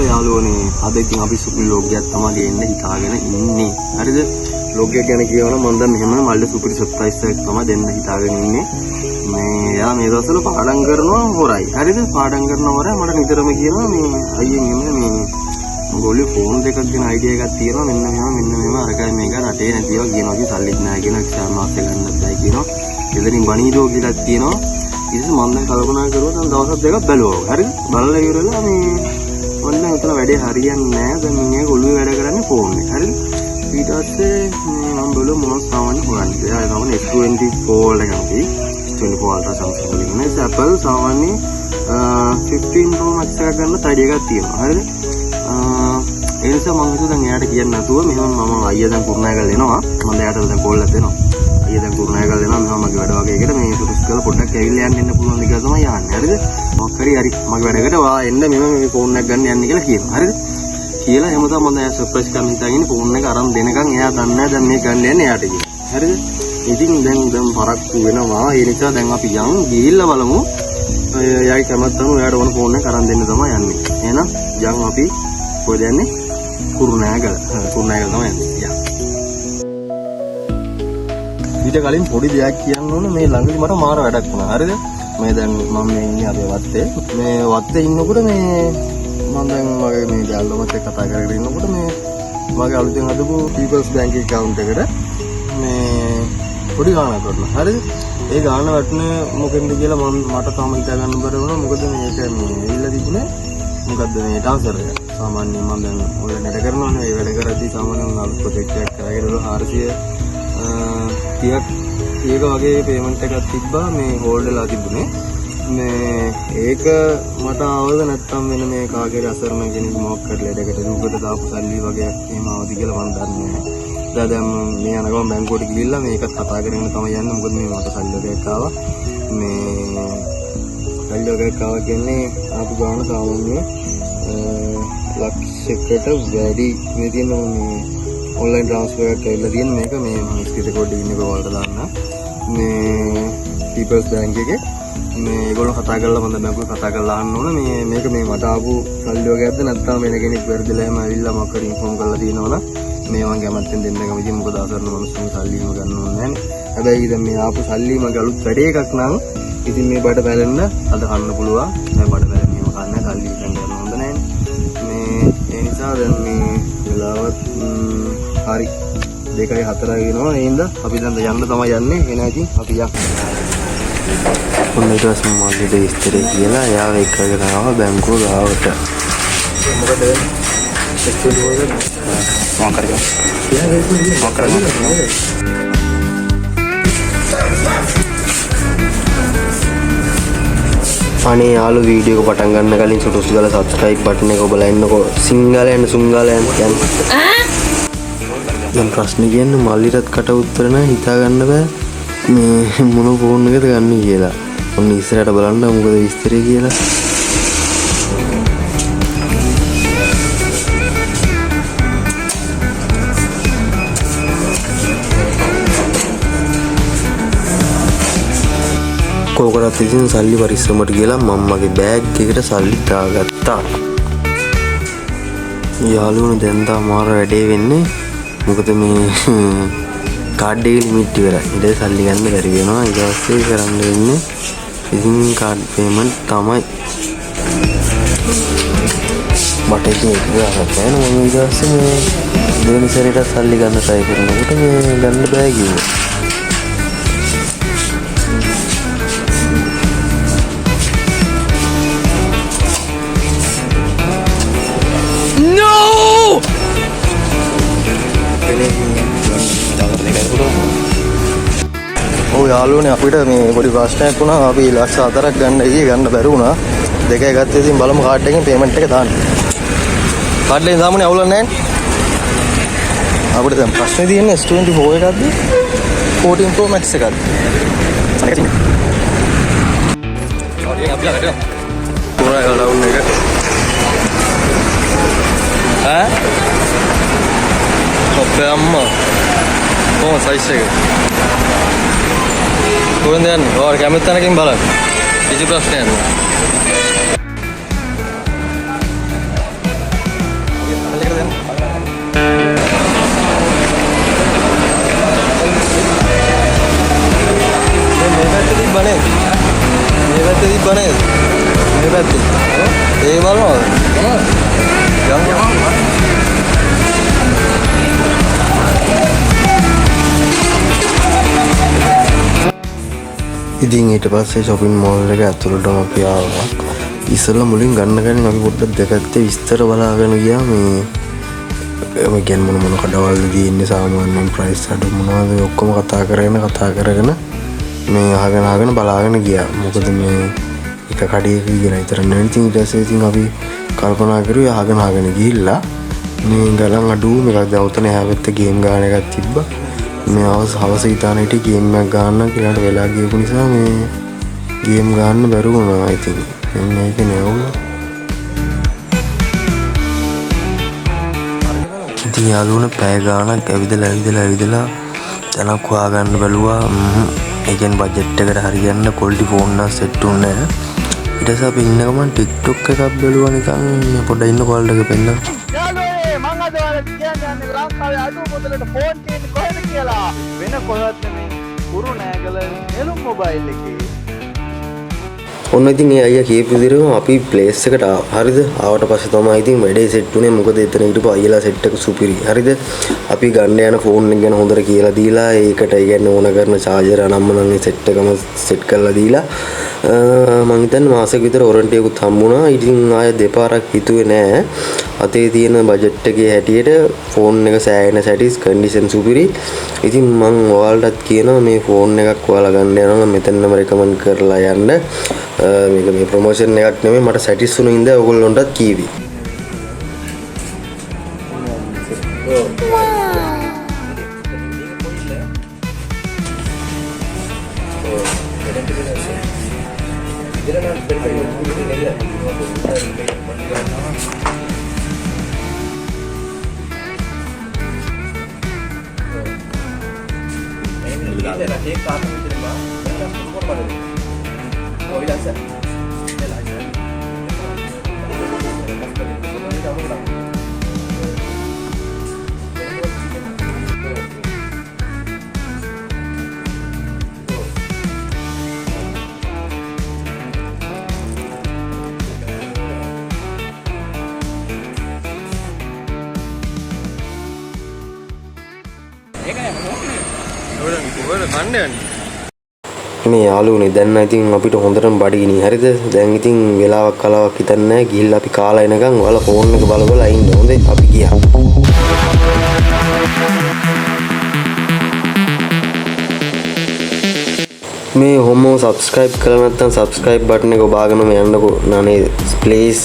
යාළුවනේ අද ඉතින් අපි සුපිරි ලොග් එකක් තමයි ගේන්න හිතාගෙන ඉන්නේ. හරිද? ලොග් එක ගැන කියවනම් මම දැන් මෙහෙම මල්ලි සුපිරි සර්ප්‍රයිස් එකක් තමයි දෙන්න හිතාගෙන ඉන්නේ. මේ යා මේ දවස්වල පාඩම් කරනවා හොරයි. හරිද? පාඩම් කරනවා හොරයි මට නිතරම කියනවා මේ අයියෙන් එන්නේ මේ ගොල්ලෝ ෆෝන් එකක් ගැන අයිඩියා එකක් තියෙනවා මෙන්න මෙහෙම අරකයි මේක රටේ නැතිව කියනවා කි සල්ලිත් නැහැ කියන එක්සෑම් මාක්ස් එක ගන්නත් බෑ කියනවා. ඉතින් බණීඩෝ කියලා තියෙනවා. ඉතින් මම දැන් කල්පනා කරුවා දැන් දවස් දෙකක් බැලුවා. හරිද? බලලා ඉවරලා මේ මම දැන් උතන වැඩේ හරියන්නේ නැහැ. දැන් මිනිහා ගොළුවේ වැඩ කරන්නේ ෆෝන් එක. හරිද? ඊට පස්සේ මම බලුවා මොනවද සාමාන්‍ය හොයන්නේ. එයා ගමන S24 එක ගමති. 24 Ultra Samsung එකේ නේ Apple සාමාන්‍ය 15 Pro Max එකක් ගන්න තඩි එකක් තියෙනවා. හරිද? ඒ නිසා මම හිතුවා දැන් එයාට කියන්න නැතුව මෙහෙම මම අයියා දැන් කුරුණෑගල එනවා. මම එයාට දැන් කෝල් එකක් දෙනවා. අයියා දැන් කුරුණෑගල එනවා. මෙහෙම මගේ වැඩ වගේ එකට මේ සුදුස් කරලා පොඩ්ඩක් ඇවිල්ලා යන්න පුළුවන් ද කියලා තමයි යන්නේ. හරිද? මොකක් හරි මගේ වැඩකට වා එන්න මෙහෙම මේ ෆෝන් එකක් ගන්න යන්නේ කියලා කියනවා. හරිද? කියලා එහෙම තමයි මම එයා සර්ප්‍රයිස් කරන්න හිතාගෙන ෆෝන් එක අරන් දෙනකන් එයා දන්නේ නැහැ දැන් මේ ගන්න යන්නේ එයාට කියලා. හරිද? ඉතින් දැන් පරක්කු වෙනවා. ඒ නිසා දැන් අපි යන් ගිහිල්ලා බලමු. එයාගේ කැමැත්ත අනුව එයාට ඕන ෆෝන් එක අරන් දෙන්න තමයි යන්නේ. එහෙනම් යන් අපි කොහෙද යන්නේ? කුරුණෑගල. කුරුණෑගල තමයි යන්නේ. ඊට කලින් පොඩි දෙයක් කියන්න ඕන මේ ළඟදී මට මාර වැඩක් වුණා. හරිද? මේ දැන් මම මේ ඉන්නේ අපේ වත්තේ. මේ වත්තේ ඉන්නකොට මේ මම දැන් මගේ මේ යාළුවමත් එක්ක කතා කරගෙන ඉන්නකොට මේ මගේ අලුතෙන් හදපු People's Bank account එකට මේ පොඩි ගාණක් වටුණා. හරිද? ඒ ගාණ වටුනේ මොකෙන්ද කියලා මට තාම හිතා ගන්න බැරි වුණා. මොකද මේක මේ ඇවිල්ලා තිබුණේ මොකද්ද මේ ට්‍රාන්ස්ෆර් එක. සාමාන්‍යයෙන් මම දැන් ඔය වැඩ කරනවානේ. ඒ වැඩ කරද්දී සාමාන්‍යයෙන් අලුත් ප්‍රොජෙක්ට් එකක් කරගෙන 430ක් වගේ පේමන්ට් එකක් තිබ්බා මේ හෝල්ඩ් වෙලා තිබුණේ. මේ ඒක මට ආවද නැත්නම් වෙන මේ කාගේ අසරණ කෙනෙක් මොකක් කරලා දෙකට රූපයට දාපු සල්ලි වගේ එහෙම ආවද කියලා මම දන්නේ නැහැ. දැන් මේ යන ගමන් බැංකුවට ගිහිල්ලා මේකත් කතා කරගෙන තමයි යන්නේ. මොකද මේ මට සල්ලි වගේක් ආවා. මේ සල්ලි වගේක් ආවා කියන්නේ ආපු ගාන සාමාන්‍ය ලක්ෂයකට වැඩි මේ තියෙන මේ ඔන්ලයින් ට්‍රාන්ස්ෆර් එකක් ඇවිල්ලා තියෙන මේක මේ මම ස්ක්‍රීන් රෙකෝඩින් එක වලට දාන්න මේ People's Bank එකේ මේ ඒගොල්ලෝ කතා කරලා මම බැංකුවේ කතා කරලා අහන්න ඕන මේ මේක මේ මට ආපු සල්ලි වගේක්ද නැත්නම් වෙන කෙනෙක් වැරදිලා එහෙම ඇවිල්ලා මම කර ඉන්ෆෝම් කරලා තියෙනවනම් මේ මම කැමැත්තෙන් දෙන්න කැමතියි. මොකද අසරණ මිනිස්සුන්ගේ සල්ලි නම ගන්න ඕනේ නැහැ. හැබැයි දැන් මේ ආපු සල්ලි මගේ අලුත් වැඩේ එකක් නම් ඉතින් මේ බඩ බැලෙන්න අද කන්න පුළුවන්. මේ බඩ බැලෙන්න මේව කන්න සල්ලි ඉතින් ගන්න හොඳ නැහැ. මේ ඒ නිසා දැන් මේ වෙලාවත් හරි 2:04 වෙනවා. ඒ හින්දා අපි දැන් යන්න තමයි යන්නේ. එන ඉතින් අපි යමු. ඔන්න ඊට පස්සේ මල්ලිට විස්තරේ කියලා එයාව එක්කගෙන ආවා බැංකුව ගාවට. මොකද වෙන්නේ? මොකක් කරගන්න? අනේ යාළු වීඩියෝ එක පටන් ගන්න කලින් සුටුස් ගාලා සබ්ස්ක්‍රයිබ් බටන් එක ඔබලා එන්නකෝ. සිංහලෙන් සුංගලෙන් කියන්නේ. දැන් ප්‍රශ්නේ කියන්නේ මල්ලිටත් කට උත්තර නැහැ හිතා ගන්න බෑ. මේ මොන ෆෝන් එකද ගන්න කියලා. ඔන්න ඉස්සරහට බලන්න මොකද විස්තරය කියලා. කෝකටත් ඉතින් සල්ලි පරිස්සමට කියලා මම මගේ බෑග් එකට සල්ලි දාගත්තා. යාළුවනේ දැන් තා මාර වැඩේ වෙන්නේ. මොකද මේ කාඩ් එකේ ලිමිට් ඉවරයි. ඊට සල්ලි ගන්න බැරි වෙනවා. ඊට පස්සේ කරන්න වෙන්නේ ඉතින් කාඩ් පේමන්ට් තමයි. මට ඒක ගානක් නැහැ. මම ඊට පස්සේ මේ දෙවෙනි සැරේට සල්ලි ගන්න try කරනකොට මේ ගන්න බෑ කිව්වා. යාළුවනේ අපිට මේ පොඩි ප්‍රශ්නයක් වුණා. අපි ලක්ෂ 4ක් ගන්න ගන්න බැරි වුණා. 2යි ගත්තේ. ඉතින් බලමු කාඩ් එකෙන් පේමන්ට් එක දාන්න. කාඩ් එකෙන් දාමුනේ අවුලක් නැහැ. අපිට දැන් ප්‍රශ්නේ තියෙන්නේ S24 එකක්ද 14 Pro Max එකක්ද? ඔය අපි ළඟට පොරා ගලවුන් එක. අපේ අම්මා කොහොම සයිස් එක කොහෙන්ද යන්නේ? ඔයාලා කැමති තැනකින් බලන්න. කිසි ප්‍රශ්නයක් නැහැ. ඉතින් ඊට පස්සේ shopping mall එක ඇතුළටම අපි ආවා. ඉස්සෙල්ලා මුලින් ගන්න අපි පොඩ්ඩක් දෙපැත්තේ විස්තර බලාගෙන ගියා. මේ කියන්නේ මොන කඩවල්ද තියෙන්නේ, සාමාන්‍යයෙන් price අඩු මොනවද ඔක්කොම කතා කරගෙන මේ අහගෙන බලාගෙන ගියා. මොකද මේ එක කඩේක කියලා විතර නෙවෙයි. ඉතින් ඊට පස්සේ ඉතින් අපි කල්පනා කරුවේ අහගෙන ගිහිල්ලා මේ ගලන් අඩු මේකක් දැන් උතන හැවෙත්ත ගේම් ගන්න එකක් තිබ්බා. මේ හවස හිතාන හිටියේ ගේම් එකක් ගන්න කියලාට වෙලා ගියපු නිසා මේ ගේම් ගන්න බැරුව වුණා. ඉතින් මේක නෙවුණා. ඉතින් යාළුවනේ පැය ගාණක් ඇවිදලා තැනක් හොයාගන්න බැලුවා. ඒ කියන්නේ බජට් එකට හරියන්න quality phone එක සෙට් වුණේ නැහැ. ඊට පස්සේ අපි ඉන්න ගමන් TikTok එකක් බැලුවා නිකන් පොඩ්ඩක් ඉන්න කොල්ල එක පෙන්නන. යාළුවනේ මං අද ඔයාලට කියන්නේ ලංකාවේ අඩු මුදලට ෆෝන් තියෙන්නේ කොහෙද කියලා. වෙන කොහෙවත් නෙමෙයි කුරුණෑගල නෙළුම් මොබයිල් එකේ. ඔන්න ඉතින් ඒ අයියා කියපු විදිහටම අපි ප්ලේස් එකට හරිද ආවට පස්සේ තමයි ඉතින් වැඩේ සෙට් වුනේ. මොකද එතන හිටපු අයියලා සෙට් එක සුපිරි. හරිද අපි ගන්න යන ෆෝන් එක ගැන හොඳට කියලා දීලා ඒකට ඒ කියන්නේ ඕන කරන charger අනම්මනම් ඒ සෙට් එකම සෙට් කරලා දීලා මම හිතන්නේ මාසෙක විතර වොරන්ටි එකකුත් හම්බුණා. ඉතින් ආයෙ දෙපාරක් හිතුවේ නෑ. අතේ තියෙන බජට් එකේ හැටියට ෆෝන් එක සෑහෙන සැටිස් කන්ඩිෂන් සුපිරි. ඉතින් මම ඔයාලටත් කියනවා මේ ෆෝන් එකක් ඔයාලා ගන්න යනවා නම් මෙතනම රෙකමන්ඩ් කරලා යන්න. මේක මේ ප්‍රොමෝෂන් එකක් නෙමෙයි, මට සැටිස් වුණු ඉඳලා ඔයගොල්ලන්ටත් කීවි. මේ යාළුවනේ දැන් ඉතින් අපිට හොඳටම බඩගිනි. හරිද? දැන් ඉතින් වෙලාවක් කලාවක් හිතන්නේ නැහැ. ගිහිල්ලා අපි කාලා එනකන් ඔයාලා ෆෝන් එක බලලා ඉන්න. හොඳේ අපි ගියා. මේ හොමෝ subscribe කරලා නැත්නම් subscribe button එක ඔබාගෙනම යන්නකෝ. නානේ please